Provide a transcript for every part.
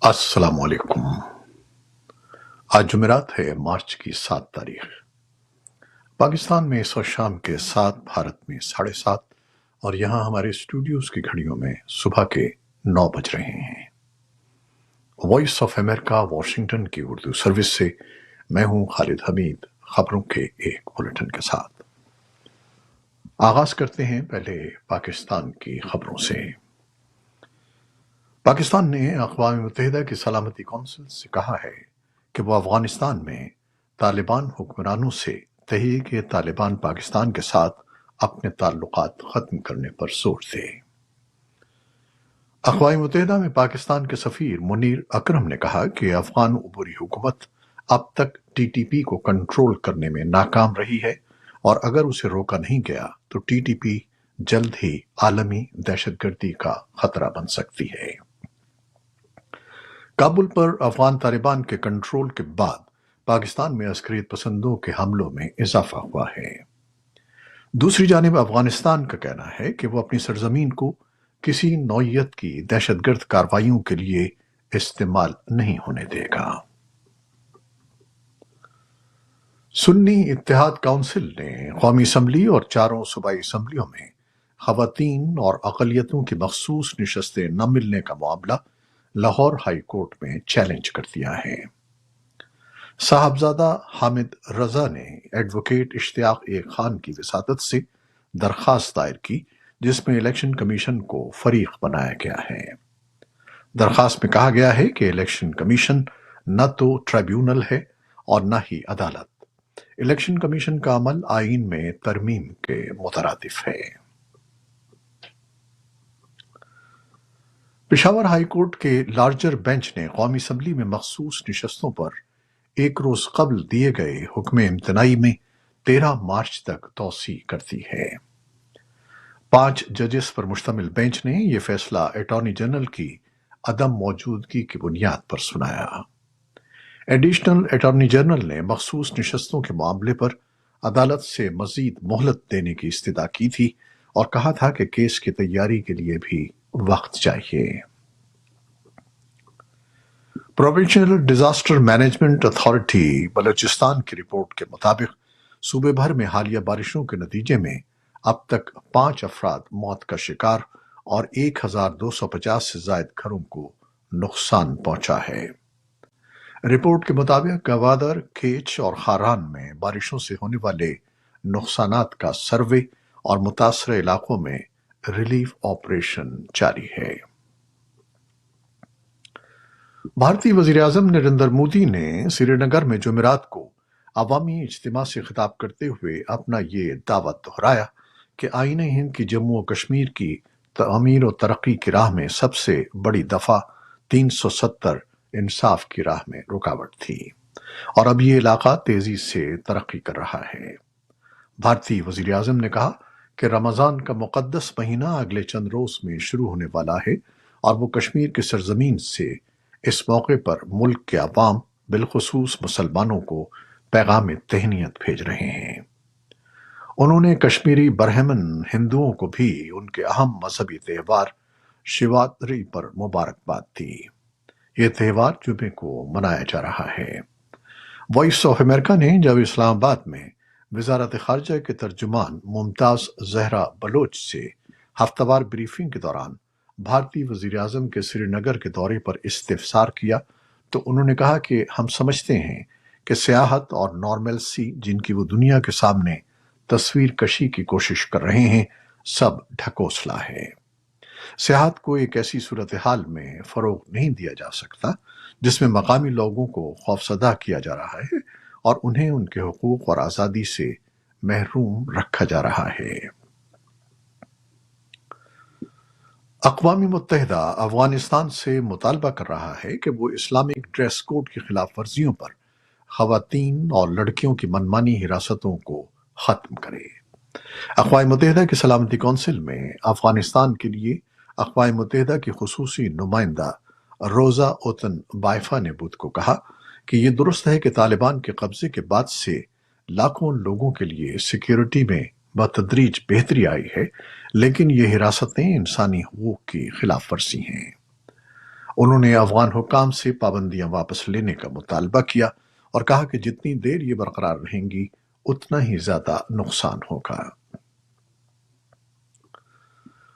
السلام علیکم۔ آج جمعرات ہے، مارچ کی 7 تاریخ۔ پاکستان میں اس وقت شام کے 7، بھارت میں 7:30، اور یہاں ہمارے اسٹوڈیوز کی گھڑیوں میں صبح کے 9 بج رہے ہیں۔ وائس آف امریکہ واشنگٹن کی اردو سروس سے میں ہوں خالد حمید، خبروں کے ایک بلیٹن کے ساتھ آغاز کرتے ہیں پہلے پاکستان کی خبروں سے۔ پاکستان نے اقوام متحدہ کی سلامتی کونسل سے کہا ہے کہ وہ افغانستان میں طالبان حکمرانوں سے تحریک طالبان پاکستان کے ساتھ اپنے تعلقات ختم کرنے پر زور دے۔ اقوام متحدہ میں پاکستان کے سفیر منیر اکرم نے کہا کہ افغان عبوری حکومت اب تک ٹی ٹی پی کو کنٹرول کرنے میں ناکام رہی ہے، اور اگر اسے روکا نہیں گیا تو ٹی ٹی پی جلد ہی عالمی دہشت گردی کا خطرہ بن سکتی ہے۔ کابل پر افغان طالبان کے کنٹرول کے بعد پاکستان میں عسکریت پسندوں کے حملوں میں اضافہ ہوا ہے۔ دوسری جانب افغانستان کا کہنا ہے کہ وہ اپنی سرزمین کو کسی نوعیت کی دہشت گرد کارروائیوں کے لیے استعمال نہیں ہونے دے گا۔ سنی اتحاد کونسل نے قومی اسمبلی اور چاروں صوبائی اسمبلیوں میں خواتین اور اقلیتوں کی مخصوص نشستیں نہ ملنے کا معاملہ لاہور ہائی کورٹ میں چیلنج کر دیا ہے۔ صاحبزادہ حامد رضا نے ایڈوکیٹ اشتیاق اے خان کی وساطت سے درخواست دائر کی، جس میں الیکشن کمیشن کو فریق بنایا گیا ہے۔ درخواست میں کہا گیا ہے کہ الیکشن کمیشن نہ تو ٹریبیونل ہے اور نہ ہی عدالت۔ الیکشن کمیشن کا عمل آئین میں ترمیم کے مترادف ہے۔ پشاور ہائی کورٹ کے لارجر بینچ نے قومی اسمبلی میں مخصوص نشستوں پر ایک روز قبل دیے گئے حکم امتناعی میں 13 مارچ تک توسیع کر دی ہے۔ 5 ججز پر مشتمل بینچ نے یہ فیصلہ اٹارنی جنرل کی عدم موجودگی کی بنیاد پر سنایا۔ ایڈیشنل اٹارنی جنرل نے مخصوص نشستوں کے معاملے پر عدالت سے مزید مہلت دینے کی استدعا کی تھی اور کہا تھا کہ کیس کی تیاری کے لیے بھی وقت چاہیے۔ Provincial disaster management authority Balochistan کی رپورٹ کے مطابق صوبے بھر میں حالیہ بارشوں کے نتیجے میں اب تک 5 افراد موت کا شکار اور 1250 سے زائد گھروں کو نقصان پہنچا ہے۔ رپورٹ کے مطابق گوادر، کیچ اور خاران میں بارشوں سے ہونے والے نقصانات کا سروے اور متاثرہ علاقوں میں ریلیف آپریشن جاری ہے۔ بھارتی وزیر اعظم نریندر مودی نے سری نگر میں جمعرات کو عوامی اجتماع سے خطاب کرتے ہوئے اپنا یہ دعویٰ دہرایا کہ آئین ہند کی جموں و کشمیر کی تعمیر و ترقی کی راہ میں سب سے بڑی دفعہ 370 انصاف کی راہ میں رکاوٹ تھی، اور اب یہ علاقہ تیزی سے ترقی کر رہا ہے۔ بھارتی وزیر اعظم نے کہا کہ رمضان کا مقدس مہینہ اگلے چند روز میں شروع ہونے والا ہے، اور وہ کشمیر کی سرزمین سے اس موقع پر ملک کے عوام بالخصوص مسلمانوں کو پیغام تہنیت بھیج رہے ہیں۔ انہوں نے کشمیری برہمن ہندوؤں کو بھی ان کے اہم مذہبی تہوار شیواتری پر مبارکباد دی۔ یہ تہوار جمعے کو منایا جا رہا ہے۔ وائس آف امریکہ نے جب اسلام آباد میں وزارت خارجہ کے ترجمان ممتاز زہرا بلوچ سے ہفتہ وار بریفنگ کے دوران بھارتی وزیر اعظم کے سری نگر کے دورے پر استفسار کیا تو انہوں نے کہا کہ ہم سمجھتے ہیں کہ سیاحت اور نارملسی جن کی وہ دنیا کے سامنے تصویر کشی کی کوشش کر رہے ہیں، سب ڈھکوسلا ہے۔ سیاحت کو ایک ایسی صورتحال میں فروغ نہیں دیا جا سکتا جس میں مقامی لوگوں کو خوفزدہ کیا جا رہا ہے اور انہیں ان کے حقوق اور آزادی سے محروم رکھا جا رہا ہے۔ اقوام متحدہ افغانستان سے مطالبہ کر رہا ہے کہ وہ اسلامک ڈریس کوڈ کی خلاف ورزیوں پر خواتین اور لڑکیوں کی منمانی حراستوں کو ختم کرے۔ اقوام متحدہ کی سلامتی کونسل میں افغانستان کے لیے اقوام متحدہ کی خصوصی نمائندہ روزا اوتن بائفا نے بدھ کو کہا کہ یہ درست ہے کہ طالبان کے قبضے کے بعد سے لاکھوں لوگوں کے لیے سیکیورٹی میں بتدریج بہتری آئی ہے، لیکن یہ حراستیں انسانی حقوق کی خلاف ورزی ہیں۔ انہوں نے افغان حکام سے پابندیاں واپس لینے کا مطالبہ کیا اور کہا کہ جتنی دیر یہ برقرار رہیں گی اتنا ہی زیادہ نقصان ہوگا۔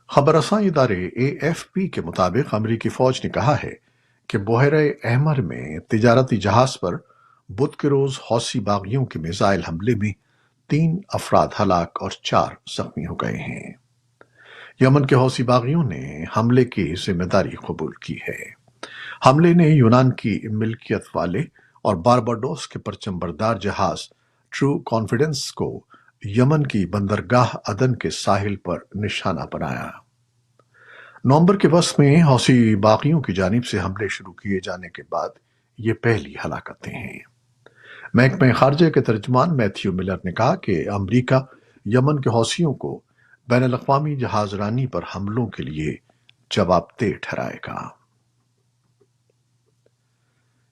خبر رساں ادارے AFP کے مطابق امریکی فوج نے کہا ہے کہ بحیرہ احمر میں تجارتی جہاز پر بدھ کے روز حوثی باغیوں کے میزائل حملے میں 3 افراد ہلاک اور 4 زخمی ہو گئے ہیں۔ یمن کے حوثی باغیوں نے حملے کی ذمہ داری قبول کی ہے۔ حملے نے یونان کی ملکیت والے اور بارباڈوس کے پرچم بردار جہاز ٹرو کانفیڈنس کو یمن کی بندرگاہ عدن کے ساحل پر نشانہ بنایا۔ نومبر کے وسط میں حوثی باغیوں کی جانب سے حملے شروع کیے جانے کے بعد یہ پہلی ہلاکتیں ہیں۔ محکمہ خارجہ کے ترجمان میتھیو ملر نے کہا کہ امریکہ یمن کے حوثیوں کو بین الاقوامی جہاز رانی پر حملوں کے لیے جواب دہ ٹھہرائے گا۔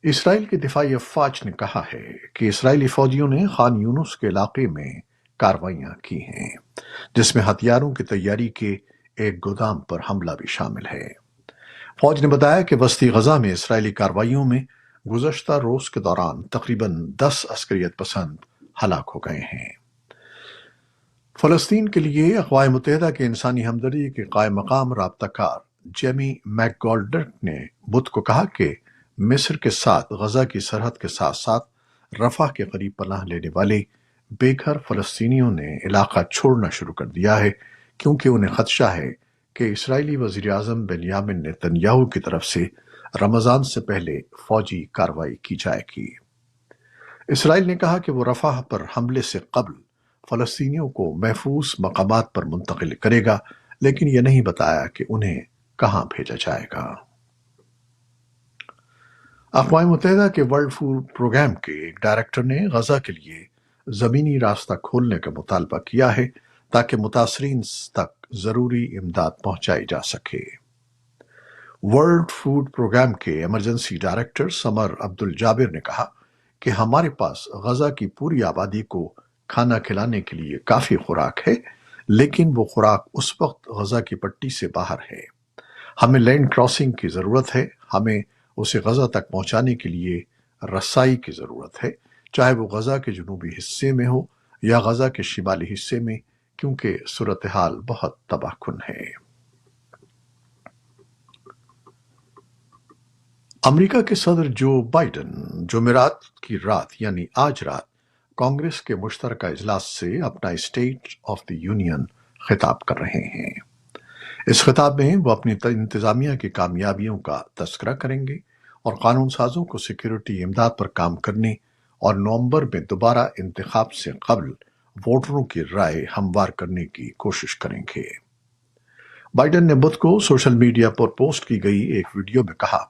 اسرائیل کی دفاعی افواج نے کہا ہے کہ اسرائیلی فوجیوں نے خان یونس کے علاقے میں کارروائیاں کی ہیں، جس میں ہتھیاروں کی تیاری کے ایک گودام پر حملہ بھی شامل ہے۔ فوج نے بتایا کہ وسطی غزہ میں اسرائیلی کارروائیوں میں گزشتہ روز کے دوران تقریباً 10 عسکریت پسند ہلاک ہو گئے ہیں۔ فلسطین کے لیے اقوام متحدہ کے انسانی ہمدردی کے قائم مقام رابطہ کار جیمی میک گولڈرک نے بدھ کو کہا کہ مصر کے ساتھ غزہ کی سرحد کے ساتھ ساتھ رفح کے قریب پناہ لینے والے بے گھر فلسطینیوں نے علاقہ چھوڑنا شروع کر دیا ہے، کیونکہ انہیں خدشہ ہے کہ اسرائیلی وزیر اعظم بنیامن نتنیاہو کی طرف سے رمضان سے پہلے فوجی کارروائی کی جائے گی۔ اسرائیل نے کہا کہ وہ رفح پر حملے سے قبل فلسطینیوں کو محفوظ مقامات پر منتقل کرے گا، لیکن یہ نہیں بتایا کہ انہیں کہاں بھیجا جائے گا۔ اقوام متحدہ کے ورلڈ فوڈ پروگرام کے ایک ڈائریکٹر نے غزہ کے لیے زمینی راستہ کھولنے کا مطالبہ کیا ہے تاکہ متاثرین تک ضروری امداد پہنچائی جا سکے۔ ورلڈ فوڈ پروگرام کے ایمرجنسی ڈائریکٹر سمر عبدالجابر نے کہا کہ ہمارے پاس غزہ کی پوری آبادی کو کھانا کھلانے کے لیے کافی خوراک ہے، لیکن وہ خوراک اس وقت غزہ کی پٹی سے باہر ہے۔ ہمیں لینڈ کراسنگ کی ضرورت ہے، ہمیں اسے غزہ تک پہنچانے کے لیے رسائی کی ضرورت ہے، چاہے وہ غزہ کے جنوبی حصے میں ہو یا غزہ کے شمالی حصے میں، کیونکہ صورتحال بہت تباہ کن ہے۔ امریکہ کے صدر جو بائیڈن جمعرات کی رات یعنی آج رات کانگریس کے مشترکہ اجلاس سے اپنا اسٹیٹ آف دی یونین خطاب کر رہے ہیں۔ اس خطاب میں وہ اپنی انتظامیہ کی کامیابیوں کا تذکرہ کریں گے اور قانون سازوں کو سیکیورٹی امداد پر کام کرنے اور نومبر میں دوبارہ انتخاب سے قبل ووٹروں کی رائے ہموار کرنے کی کوشش کریں گے۔ بائیڈن نے بدھ کو سوشل میڈیا پر پوسٹ کی گئی ایک ویڈیو میں کہا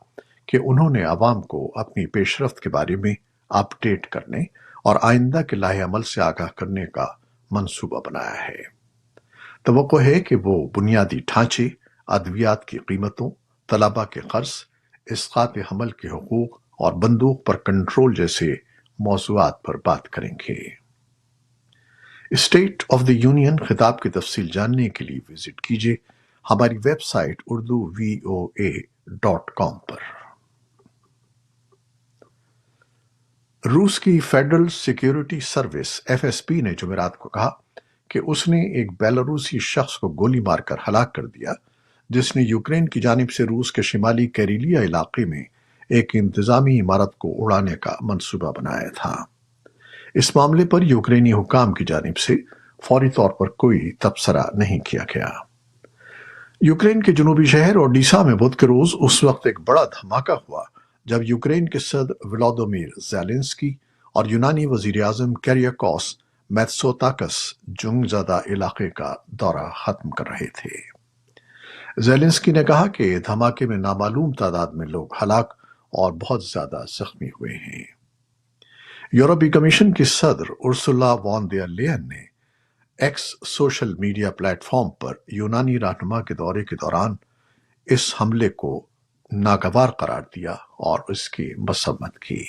کہ انہوں نے عوام کو اپنی پیش رفت کے بارے میں اپ ڈیٹ کرنے اور آئندہ کے لائحہ عمل سے آگاہ کرنے کا منصوبہ بنایا ہے۔ توقع ہے کہ وہ بنیادی ڈھانچے، ادویات کی قیمتوں، طلباء کے قرض، اسقاط حمل کے حقوق اور بندوق پر کنٹرول جیسے موضوعات پر بات کریں گے۔ اسٹیٹ آف دی یونین خطاب کی تفصیل جاننے کے لیے وزٹ کیجیے ہماری ویب سائٹ urduvoa.com پر۔ روس کی فیڈرل سیکیورٹی سروس FSB نے جمعرات کو کہا کہ اس نے ایک بیلاروسی شخص کو گولی مار کر ہلاک کر دیا، جس نے یوکرین کی جانب سے روس کے شمالی کیریلیا علاقے میں ایک انتظامی عمارت کو اڑانے کا منصوبہ بنایا تھا۔ اس معاملے پر یوکرینی حکام کی جانب سے فوری طور پر کوئی تبصرہ نہیں کیا گیا۔ یوکرین کے جنوبی شہر اوڈیسا میں بدھ کے روز اس وقت ایک بڑا دھماکہ ہوا جب یوکرین کے صدر ولادیمیر زیلنسکی اور یونانی وزیر اعظم کیریاکوس میتسوتاکس جنگ زدہ علاقے کا دورہ ختم کر رہے تھے۔ زیلنسکی نے کہا کہ دھماکے میں نامعلوم تعداد میں لوگ ہلاک اور بہت زیادہ زخمی ہوئے ہیں۔ یورپی کمیشن کی صدر ارسولا وان ڈر لیئن نے X social media platform پر یونانی رہنما کے دورے کے دوران اس حملے کو ناگوار قرار دیا اور اس کی مذمت کی۔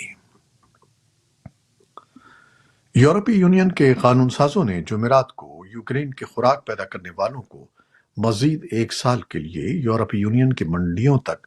یورپی یونین کے قانون سازوں نے جمعرات کو یوکرین کے خوراک پیدا کرنے والوں کو مزید 1 سال کے لیے یورپی یونین کی منڈیوں تک